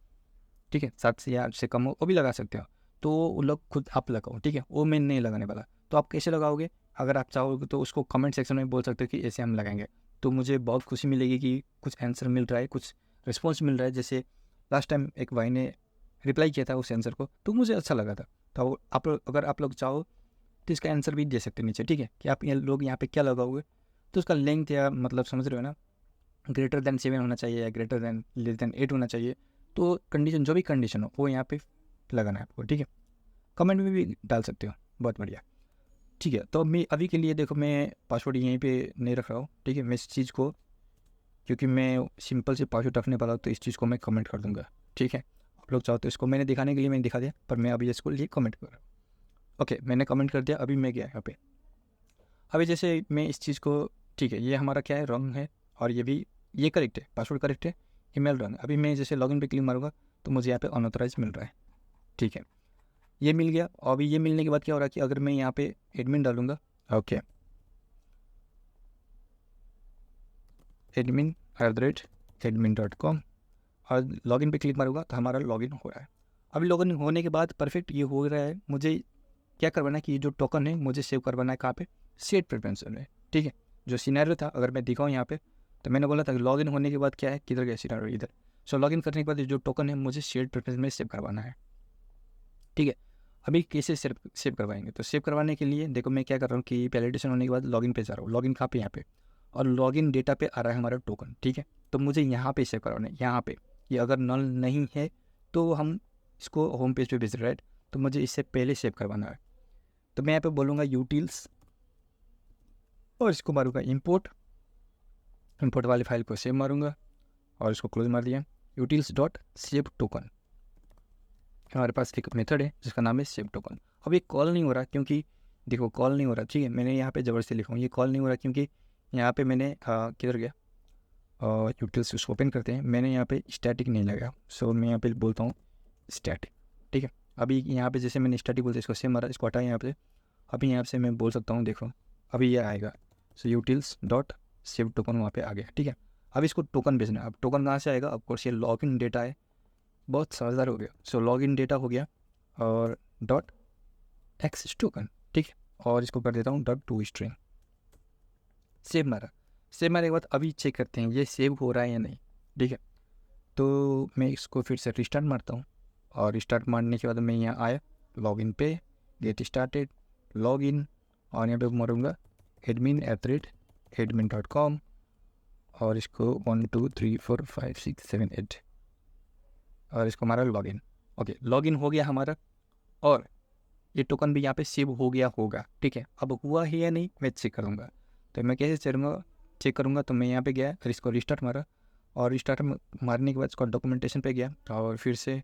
ठीक है, 7 से या 8 से कम हो, वो भी लगा सकते हो। तो वो लोग खुद आप लगाओ, ठीक है, वो मैं नहीं लगाने वाला। तो आप कैसे लगाओगे, अगर आप चाहोगे तो उसको कमेंट सेक्शन में बोल सकते हो कि ऐसे हम लगाएंगे, तो मुझे बहुत खुशी मिलेगी कि कुछ आंसर मिल रहा है, कुछ रिस्पॉन्स मिल रहा है। जैसे लास्ट टाइम एक भाई ने रिप्लाई किया था उस आंसर को, तो मुझे अच्छा लगा था। तो आप अगर आप लोग चाहो तो इसका आंसर भी दे सकते हैं नीचे, ठीक है, कि आप ये लोग यहाँ पे क्या लगाओगे। तो उसका लेंथ या मतलब समझ रहे हो ना, ग्रेटर देन 7 होना चाहिए या ग्रेटर देन लेस देन 8 होना चाहिए। तो कंडीशन जो भी कंडीशन हो वो यहाँ पे लगाना है आपको, ठीक है। कमेंट में भी डाल सकते हो, बहुत बढ़िया, ठीक है। तो मैं अभी के लिए देखो मैं पासवर्ड यहीं पे नहीं रख रहा हूँ, ठीक है। मैं इस चीज़ को, क्योंकि मैं सिंपल से पासवर्ड रखने वाला हूँ, तो इस चीज़ को मैं कमेंट कर दूँगा, ठीक है। आप लोग चाहो तो इसको मैंने दिखाने के लिए मैंने दिखा दिया, पर मैं अभी इसको लिए कमेंट कर रहा हूँ। ओके, मैंने कमेंट कर दिया, अभी मैं गया यहाँ पे। अभी जैसे मैं इस चीज़ को, ठीक है, ये हमारा क्या है, रॉन्ग है, और ये भी, ये करेक्ट है, पासवर्ड करेक्ट है, ईमेल रॉन्ग है। अभी मैं जैसे लॉगिन पे क्लिक मारूंगा तो मुझे यहाँ पे अनऑथराइज मिल रहा है, ठीक है, ये मिल गया। और अभी ये मिलने के बाद क्या हो रहा है कि अगर मैं यहाँ पे एडमिन डालूंगा, ओके, admin@admin.com, और लॉगिन पे क्लिक मारूंगा तो हमारा लॉगिन हो रहा है। अभी लॉगिन होने के बाद परफेक्ट ये हो रहा है। मुझे क्या करवाना है कि ये जो टोकन है मुझे सेव करवाना है कहाँ पे, सेट प्रेफरेंस में, ठीक है। जो सिनेरियो था अगर मैं दिखाऊँ यहाँ पे, तो मैंने बोला था कि लॉगिन होने के बाद क्या है, किधर गया सिनेरियो, इधर। सो लॉगिन करने के बाद जो टोकन है मुझे शेयर प्रेफरेंस में सेव करवाना है, ठीक है। अभी कैसे सेव करवाएंगे, तो सेव करवाने के लिए देखो मैं क्या कर रहा हूँ कि वैलिडेशन होने के बाद लॉगिन पे जा रहा हूँ, लॉगिन कहाँ पे, यहाँ पे, और लॉगिन डेटा पे आ रहा है हमारा टोकन, ठीक है। तो मुझे यहाँ पे सेव करवाना है, यहाँ पे। ये अगर नल नहीं है तो हम इसको होम पेज पे भेज रहे हैं, तो मुझे इससे पहले सेव करवाना है। तो मैं यहाँ पे बोलूँगा यूटिल्स, और इसको मारूंगा इंपोर्ट, इंपोर्ट वाली फाइल को सेव मारूंगा और इसको क्लोज मार दिया, यूटिल्स डॉट सेव टोकन, हमारे पास एक मेथड है जिसका नाम है सेव टोकन। अब ये कॉल नहीं हो रहा क्योंकि देखो कॉल नहीं हो रहा, ठीक है, मैंने यहाँ पे ज़बरदस्ती लिखा हूँ ये कॉल नहीं हो रहा क्योंकि यहाँ पे मैंने किधर गया यूटिल्स उसको ओपन करते हैं, मैंने यहाँ पे स्टैटिक नहीं लगाया। सो मैं यहाँ पे बोलता हूँ स्टैटिक, ठीक है। अभी यहाँ पे जैसे मैंने स्टैटिक बोलते इसको सेव मारा, इसको हटाया यहाँ पे। अभी यहाँ से मैं बोल सकता हूँ, देखो अभी ये आएगा। सो यूटिल्स डॉट सेव टोकन वहाँ पे आ गया, ठीक है। अब इसको टोकन भेजना है। अब टोकन कहाँ से आएगा, ऑफकोर्स ये लॉग इन डेटा है, बहुत समझदार हो गया। सो लॉग इन डेटा हो गया और डॉट एक्सेस टोकन, ठीक है। और इसको कर देता हूँ डॉट टू स्ट्रिंग। सेव मारा, सेव मारने के बाद अभी चेक करते हैं ये सेव हो रहा है या नहीं, ठीक है। तो मैं इसको फिर से रिस्टार्ट मारता हूँ और रिस्टार्ट मारने के बाद मैं यहाँ आया लॉगिन पे, गेट स्टार्टेड, लॉगिन, और यहाँ पे मारूँगा admin@admin.com और इसको 1 2 3 4 5 6 7 8 और इसको हमारा लॉगिन। ओके, लॉगिन हो गया हमारा और ये टोकन भी यहाँ पे सेव हो गया होगा, ठीक है। अब हुआ है या नहीं मैं चेक करूँगा, तो मैं कैसे चेक करूँगा, तो मैं यहाँ पे गया और इसको रिस्टार्ट मारा और रिस्टार्ट मारने के बाद इसको डॉक्यूमेंटेशन पे गया और फिर से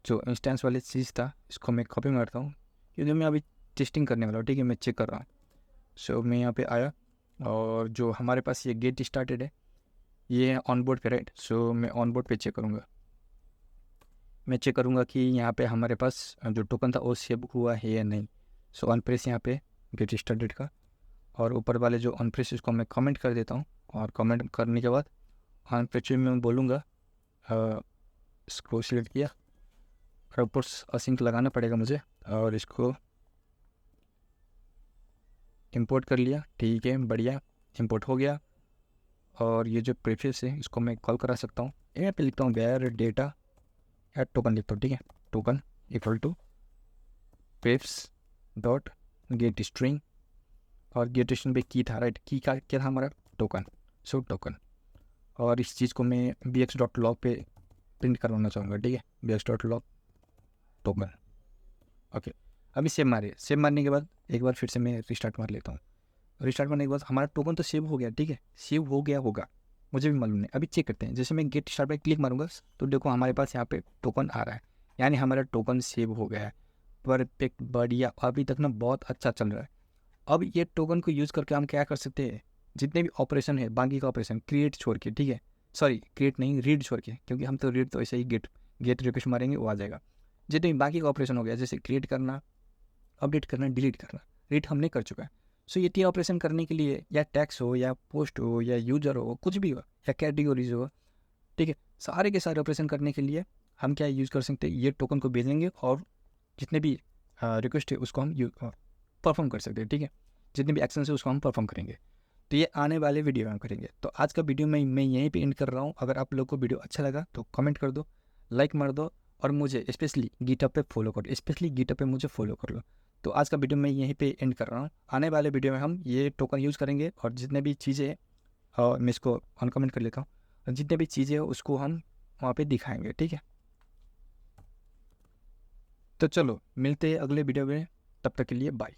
जो इंस्टेंस वाली चीज़ था इसको मैं कॉपी मारता हूँ क्योंकि मैं अभी टेस्टिंग करने वाला हूँ, ठीक है, मैं चेक कर रहा हूँ। सो मैं यहाँ पे आया और जो हमारे पास ये गेट स्टार्टेड है ये है ऑन बोर्ड पे, राइट। सो मैं ऑन बोर्ड पे चेक करूँगा, मैं चेक करूँगा कि यहाँ पे हमारे पास जो टोकन था वो सेव हुआ है या नहीं। सो ऑन प्रेस यहाँ पे गेट स्टार्टेड का और ऊपर वाले जो ऑन प्रेस इसको मैं कमेंट कर देता हूँ और कमेंट करने के बाद ऑन प्रेस में मैं बोलूँगा इसको सिलेक्ट किया और ऊपर असिंक लगाना पड़ेगा मुझे और इसको इंपोर्ट कर लिया, ठीक है, बढ़िया इंपोर्ट हो गया। और ये जो प्रीफिक्स है इसको मैं कॉल करा सकता हूँ, यहाँ पे लिखता हूँ वेयर डेटा या टोकन लिखता हूँ, ठीक है, token equal to prefix dot get string और गेट स्ट्रिंग पे की था, राइट, की का क्या था हमारा टोकन, सो टोकन। और इस चीज़ को मैं bx.log पे प्रिंट करवाना चाहूँगा, ठीक है, bx.log टोकन। ओके, अभी सेव मारने के बाद एक बार फिर से मैं रिस्टार्ट मार लेता हूँ। रिस्टार्ट करने के बाद हमारा टोकन तो सेव हो गया, ठीक है, सेव हो गया होगा, मुझे भी मालूम नहीं। अभी चेक करते हैं, जैसे मैं गेट स्टार्ट पे क्लिक मारूंगा तो देखो हमारे पास यहाँ पे टोकन आ रहा है, यानी हमारा टोकन सेव हो गया है। परफेक्ट, बढ़िया, अभी तक ना बहुत अच्छा चल रहा है। अब ये टोकन को यूज़ करके हम क्या कर सकते हैं, जितने भी ऑपरेशन है बाकी का ऑपरेशन क्रिएट छोड़ के, ठीक है, सॉरी क्रिएट नहीं रीड छोड़ के, क्योंकि हम तो रीड तो ऐसे ही गेट रिक्वेस्ट मारेंगे वो आ जाएगा। जितने भी बाकी का ऑपरेशन हो गया जैसे क्रिएट करना, अपडेट करना, डिलीट करना, रीड हमने कर चुका है। सो ये तीन ऑपरेशन करने के लिए या टैक्स हो या पोस्ट हो या यूजर हो, कुछ भी हो या कैटेगरीज हो, ठीक है, सारे के सारे ऑपरेशन करने के लिए हम क्या यूज़ कर सकते हैं, ये टोकन को भेजेंगे और जितने भी रिक्वेस्ट है उसको हम परफॉर्म कर सकते हैं, ठीक है, जितने भी एक्शन है उसको हम परफॉर्म करेंगे। तो ये आने वाले वीडियो में हम करेंगे। तो आज का वीडियो में मैं यहीं पे एंड कर रहा हूँ। अगर आप लोग को वीडियो अच्छा लगा तो कमेंट कर दो, लाइक मार दो और मुझे स्पेशली गिटहब पे फॉलो कर दो, स्पेशली गिटहब पे मुझे फॉलो कर लो। तो आज का वीडियो मैं यहीं पे एंड कर रहा हूँ। आने वाले वीडियो में हम ये टोकन यूज़ करेंगे और जितने भी चीज़ें मैं इसको ऑन कमेंट कर लेता हूँ और जितने भी चीज़ें हो उसको हम वहाँ पे दिखाएंगे, ठीक है। तो चलो मिलते हैं अगले वीडियो में, तब तक के लिए बाय।